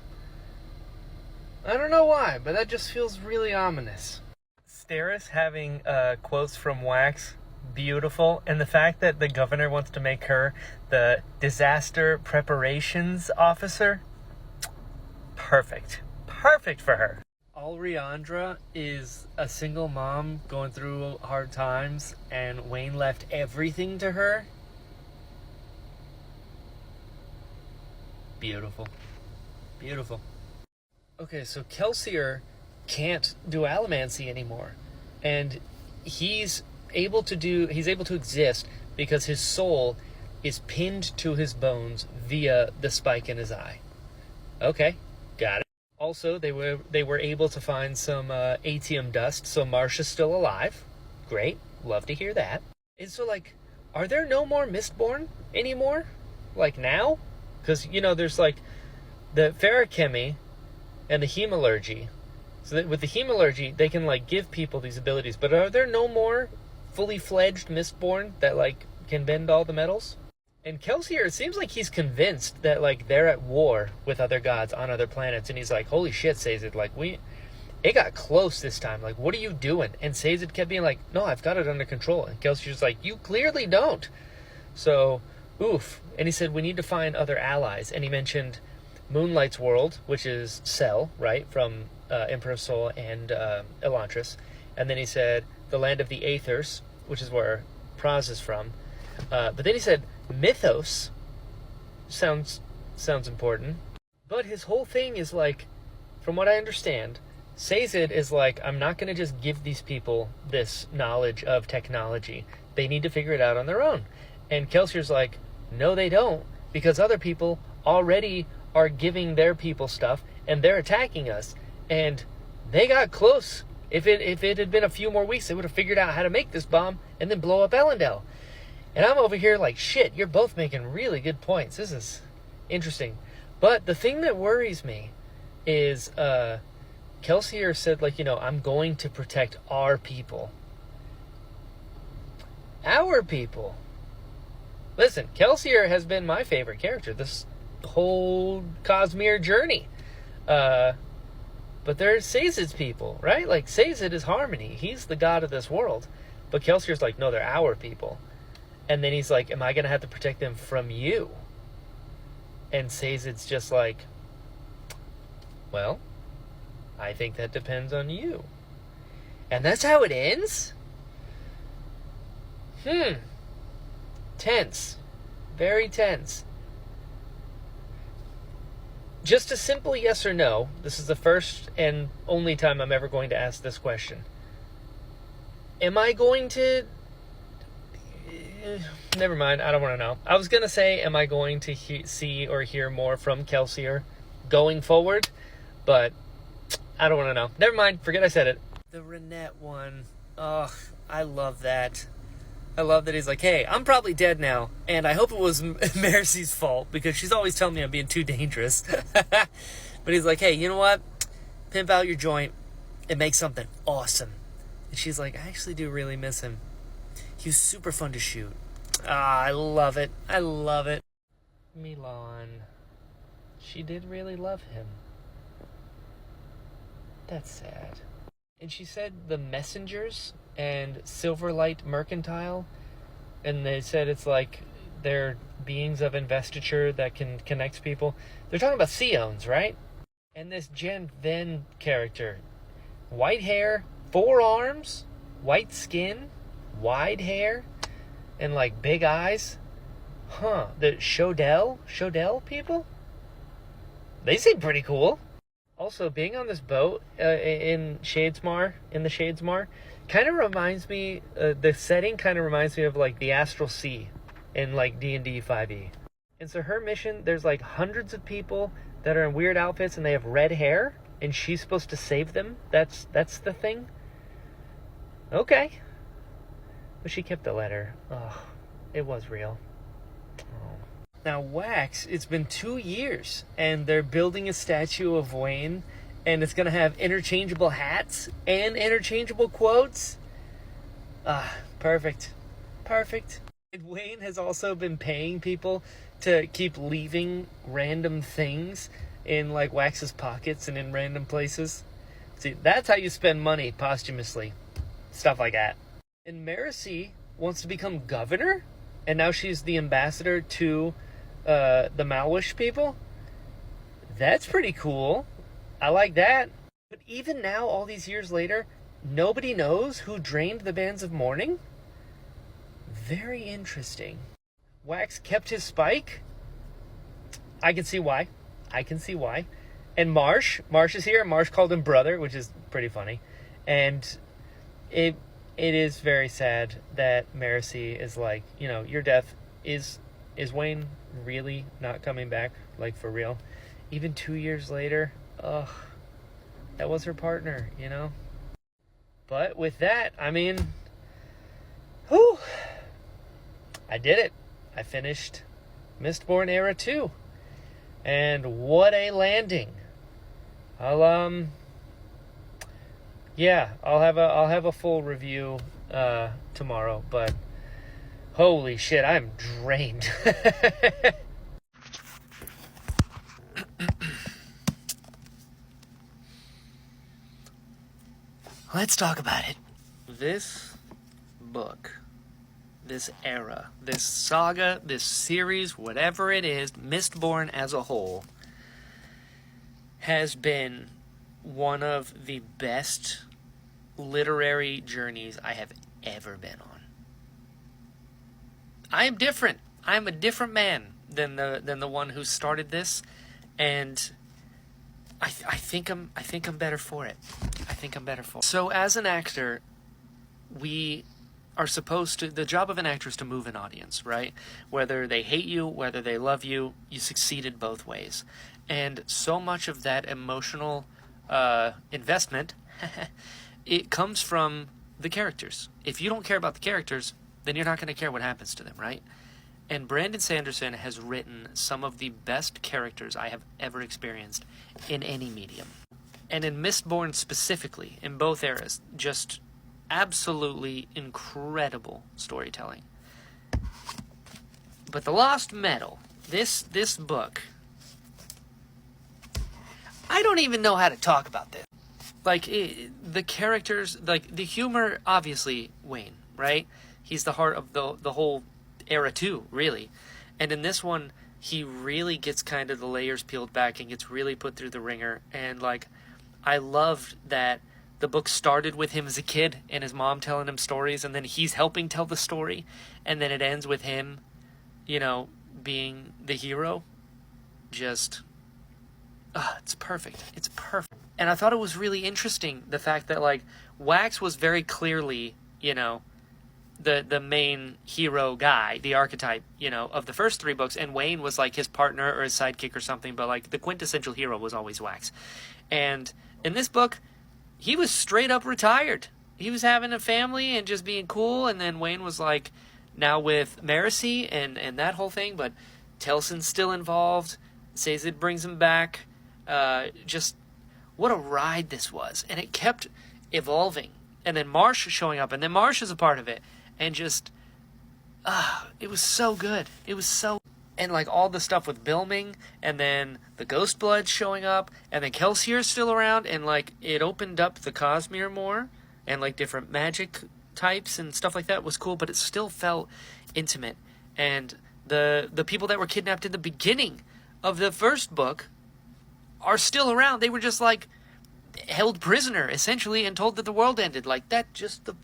I don't know why, but that just feels really ominous. Steris having quotes from Wax, beautiful. And the fact that the governor wants to make her the disaster preparations officer, perfect for her. Alriandra is a single mom going through hard times, and Wayne left everything to her. Beautiful. Okay, so Kelsier can't do allomancy anymore, and he's able to exist because his soul is pinned to his bones via the spike in his eye. Okay, got it. Also, they were able to find some atium dust, so Marcia's still alive. Great, love to hear that. And so, like, are there no more Mistborn anymore? Like, now? Because, there's, like, the ferrochemy and the hemalurgy. So that with the hemalurgy, they can, like, give people these abilities. But are there no more fully fledged Mistborn that, like, can bend all the metals? And Kelsier, it seems like he's convinced that, like, they're at war with other gods on other planets. And he's like, holy shit, Sazed, like, it got close this time. Like, what are you doing? And Sazed kept being like, no, I've got it under control. And Kelsier's like, you clearly don't. So, oof. And he said, we need to find other allies. And he mentioned Moonlight's world, which is Sel, right, from Emperor Sol and Elantris. And then he said, the land of the Aethers, which is where Praz is from. But then he said, Mythos sounds important. But his whole thing is like, from what I understand, Sazed is like, I'm not going to just give these people this knowledge of technology. They need to figure it out on their own. And Kelsier's like, no, they don't, because other people already are giving their people stuff, and they're attacking us. And they got close. If it had been a few more weeks, they would have figured out how to make this bomb and then blow up Elendel. And I'm over here like, shit, you're both making really good points. This is interesting. But the thing that worries me is Kelsier said, like, I'm going to protect our people. Our people. Listen, Kelsier has been my favorite character this whole Cosmere journey. But there's Sazed's people, right? Like, Sazed is Harmony. He's the god of this world. But Kelsier's like, no, they're our people. And then he's like, am I going to have to protect them from you? And Sazed's just like, well, I think that depends on you. And that's how it ends? Tense. Very tense. Just a simple yes or no. This is the first and only time I'm ever going to ask this question. Am I going to... Never mind, I don't want to know. I was going to say, am I going to see or hear more from Kelsier going forward? But I don't want to know. Never mind, forget I said it. The Renette one. Oh, I love that. I love that he's like, hey, I'm probably dead now, and I hope it was Mercy's fault, because she's always telling me I'm being too dangerous. But he's like, hey, you know what? Pimp out your joint and make something awesome. And she's like, I actually do really miss him. He was super fun to shoot. Ah, I love it. I love it. Milan. She did really love him. That's sad. And she said the Messengers and Silverlight Mercantile, and they said it's like they're beings of investiture that can connect people. They're talking about Seons, right? And this Jen Ven character, white hair, 4 arms, white skin, wide hair, and like big eyes. Huh, the Shodell people? They seem pretty cool. Also, being on this boat in the Shadesmar, kind of reminds me, the setting kind of reminds me of like the Astral Sea in like D&D 5e. And so her mission, there's like hundreds of people that are in weird outfits and they have red hair, and she's supposed to save them. That's the thing. Okay. But she kept the letter. Oh, it was real. Oh. Now, Wax, it's been 2 years, and they're building a statue of Wayne, and it's going to have interchangeable hats and interchangeable quotes. Ah, perfect. Perfect. And Wayne has also been paying people to keep leaving random things in, like, Wax's pockets and in random places. See, that's how you spend money posthumously. Stuff like that. And Mercy wants to become governor, and now she's the ambassador to the Malwish people. That's pretty cool. I like that. But even now, all these years later, nobody knows who drained the Bands of Mourning? Very interesting. Wax kept his spike? I can see why. And Marsh is here. Marsh called him brother, which is pretty funny. And it is very sad that Mercy is like, you know, your death is Wayne really not coming back, like, for real? Even 2 years later, ugh, that was her partner, you know? But with that, I mean, whew, I did it. I finished Mistborn Era 2. And what a landing. I'll have a full review tomorrow, but holy shit, I'm drained. Let's talk about it. This book, this era, this saga, this series, whatever it is, Mistborn as a whole, has been one of the best literary journeys I have ever been on. I am different. I am a different man than the one who started this, and I think I'm better for it. So as an actor, we are supposed to, the job of an actor is to move an audience, right? Whether they hate you, whether they love you, you succeeded both ways. And so much of that emotional investment, it comes from the characters. If you don't care about the characters, then you're not going to care what happens to them, right? And Brandon Sanderson has written some of the best characters I have ever experienced in any medium. And in Mistborn specifically, in both eras, just absolutely incredible storytelling. But The Lost Metal, this book, I don't even know how to talk about this. Like, the characters, like, the humor, obviously, Wayne, right? He's the heart of the whole era too, really. And in this one, he really gets kind of the layers peeled back and gets really put through the ringer. And, like, I loved that the book started with him as a kid and his mom telling him stories, and then he's helping tell the story, and then it ends with him, you know, being the hero. Just, it's perfect. It's perfect. And I thought it was really interesting, the fact that, like, Wax was very clearly you know, the main hero guy, the archetype, you know, of the first 3 books, and Wayne was like his partner or his sidekick or something, but like the quintessential hero was always Wax. And in this book, he was straight up retired. He was having a family and just being cool, and then Wayne was like now with Marcy and that whole thing, but Telson's still involved. Sazed brings him back. Just what a ride this was. And it kept evolving. And then Marsh showing up, and then Marsh is a part of it. And just, it was so good. It was so, and like all the stuff with Bilming, and then the Ghost Bloods showing up, and then Kelsier's still around, and like it opened up the Cosmere more, and like different magic types and stuff like that was cool, but it still felt intimate. And the people that were kidnapped in the beginning of the first book are still around. They were just like held prisoner essentially and told that the world ended. Like that, just the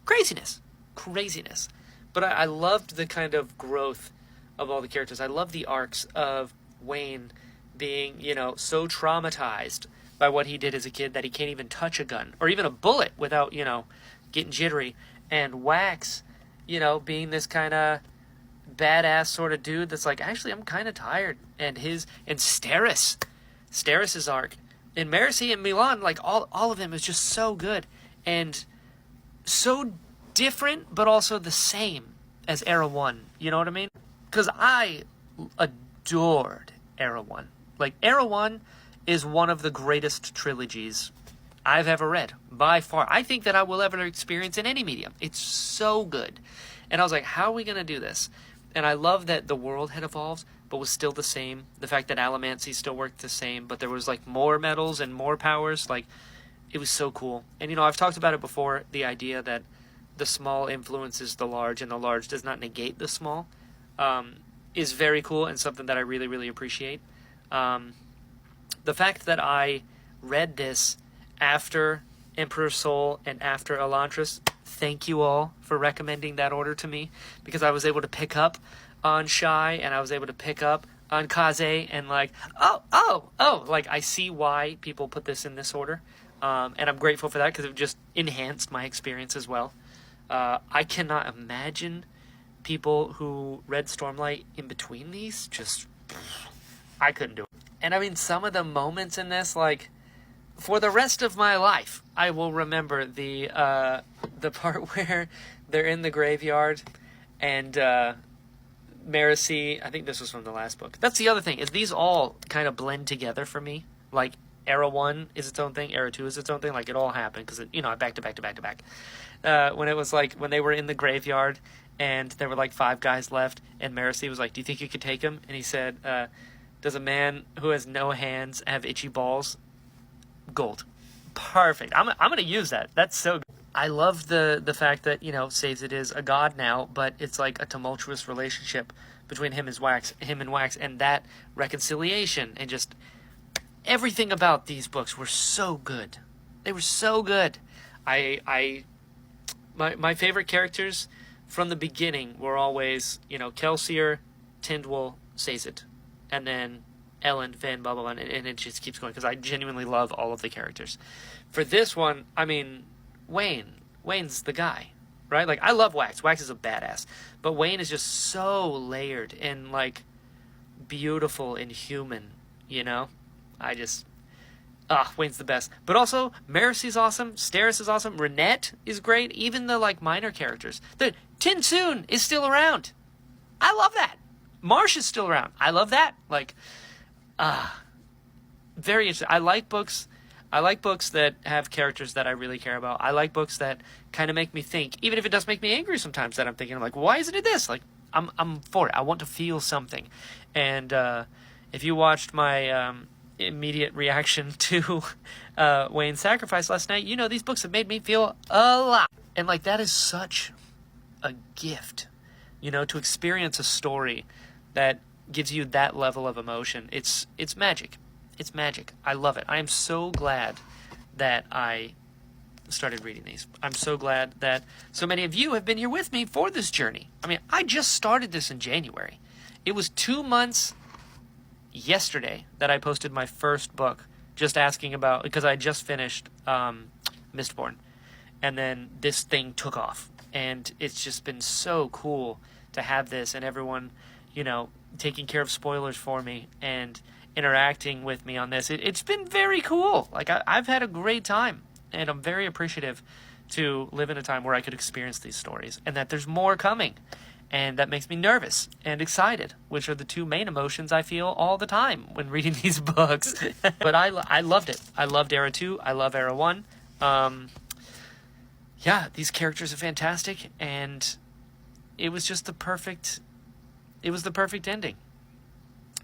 craziness. But I loved the kind of growth of all the characters. I love the arcs of Wayne being, you know, so traumatized by what he did as a kid that he can't even touch a gun or even a bullet without, you know, getting jittery. And Wax, you know, being this kind of badass sort of dude that's like, actually, I'm kind of tired. And Steris's arc. And Marcy and Milan, like all of them is just so good. And so different, but also the same as Era 1. You know what I mean? Because I adored Era 1. Like, Era 1 is one of the greatest trilogies I've ever read, by far. I think that I will ever experience in any medium. It's so good. And I was like, how are we going to do this? And I love that the world had evolved, but was still the same. The fact that Allomancy still worked the same, but there was, like, more metals and more powers. Like, it was so cool. And, you know, I've talked about it before, the idea that the small influences the large, and the large does not negate the small, is very cool and something that I really, really appreciate. The fact that I read this after Emperor's Soul and after Elantris, thank you all for recommending that order to me, because I was able to pick up on Shai, and I was able to pick up on Kaze, and like, like I see why people put this in this order, and I'm grateful for that, because it just enhanced my experience as well. I cannot imagine people who read Stormlight in between these. Just, I couldn't do it. And I mean, some of the moments in this, like, for the rest of my life, I will remember the part where they're in the graveyard, and Marcy, I think this was from the last book. That's the other thing, is these all kind of blend together for me. Like, Era 1 is its own thing, Era 2 is its own thing. Like, it all happened, because, you know, back to back. When it was like, when they were in the graveyard, and there were like 5 guys left, and Marcy was like, do you think you could take him? And he said, does a man who has no hands have itchy balls? Gold. Perfect. I'm going to use that. That's so good. I love the fact that, you know, Sazed is a god now, but it's like a tumultuous relationship between him and Wax, and that reconciliation, and just everything about these books were so good. They were so good. My favorite characters from the beginning were always, you know, Kelsier, Tindwyl, Sazed, and then Ellen, Finn, blah, blah, blah, and it just keeps going, because I genuinely love all of the characters. For this one, I mean, Wayne's the guy, right? Like, I love Wax. Wax is a badass. But Wayne is just so layered and, like, beautiful and human, you know? Wayne's the best. But also, Marcy's awesome. Steris is awesome. Renette is great. Even the, like, minor characters. The Tinsoon is still around. I love that. Marsh is still around. I love that. Like, very interesting. I like books that have characters that I really care about. I like books that kind of make me think, even if it does make me angry sometimes, that I'm thinking, I'm like, why isn't it this? Like, I'm for it. I want to feel something. And if you watched my immediate reaction to Wayne's sacrifice last night, you know these books have made me feel a lot. And, like, that is such a gift, you know, to experience a story that gives you that level of emotion. It's magic. It's magic. I love it. I am so glad that I started reading these. I'm so glad that so many of you have been here with me for this journey. I mean, I just started this in January. It was 2 months yesterday that I posted my first book, just asking about, because I just finished Mistborn. and then this thing took off. And it's just been so cool to have this, and everyone, taking care of spoilers for me and interacting with me on this. It's been very cool. Like, I've had a great time, and I'm very appreciative to live in a time where I could experience these stories, and that there's more coming. And that makes me nervous and excited, which are the two main emotions I feel all the time when reading these books. But I loved it. I loved Era 2. I love Era 1. Yeah, these characters are fantastic, and it was just the perfect ending.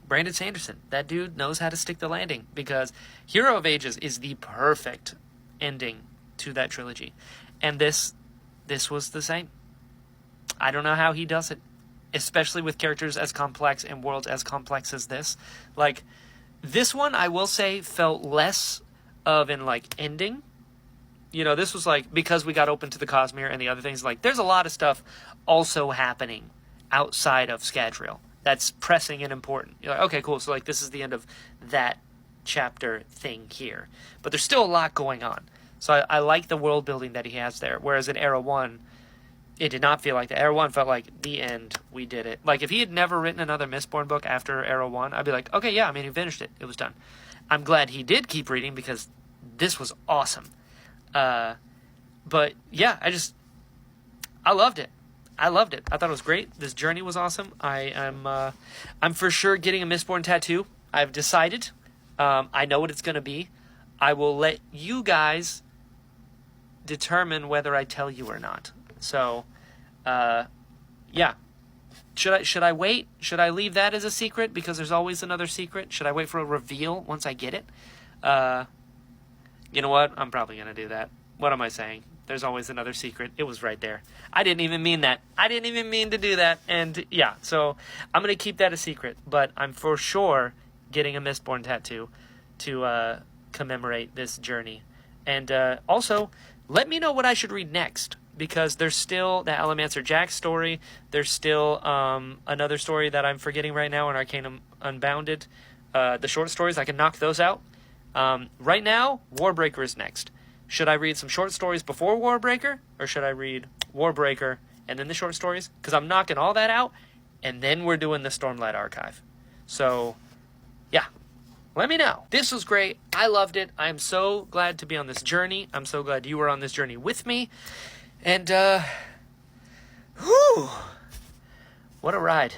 Brandon Sanderson, that dude knows how to stick the landing, because Hero of Ages is the perfect ending to that trilogy. And this was the same. I don't know how he does it, especially with characters as complex and worlds as complex as this. Like, this one, I will say, felt less of an, ending. This was because we got open to the Cosmere and the other things, there's a lot of stuff also happening outside of Scadrial that's pressing and important. You're like, okay, cool, so, this is the end of that chapter thing here. But there's still a lot going on. So I like the world building that he has there, whereas in Era 1, it did not feel like that. Era 1 felt like the end. We did it. If he had never written another Mistborn book after Era 1, I'd be like, okay, yeah, he finished it. It was done. I'm glad he did keep reading, because this was awesome. But yeah, I loved it. I loved it. I thought it was great. This journey was awesome. I'm for sure getting a Mistborn tattoo. I've decided. I know what it's going to be. I will let you guys determine whether I tell you or not. So, yeah. Should I wait? Should I leave that as a secret? Because there's always another secret. Should I wait for a reveal once I get it? You know what? I'm probably going to do that. What am I saying? There's always another secret. It was right there. I didn't even mean that. I didn't even mean to do that. And yeah, so I'm going to keep that a secret. But I'm for sure getting a Mistborn tattoo to commemorate this journey. And also, let me know what I should read next. Because there's still the Allomancer Jack story. There's still another story that I'm forgetting right now in Arcanum Unbounded. The short stories, I can knock those out. Right now, Warbreaker is next. Should I read some short stories before Warbreaker? Or should I read Warbreaker and then the short stories? Because I'm knocking all that out, and then we're doing the Stormlight Archive. So, yeah. Let me know. This was great. I loved it. I am so glad to be on this journey. I'm so glad you were on this journey with me. And, whew, what a ride.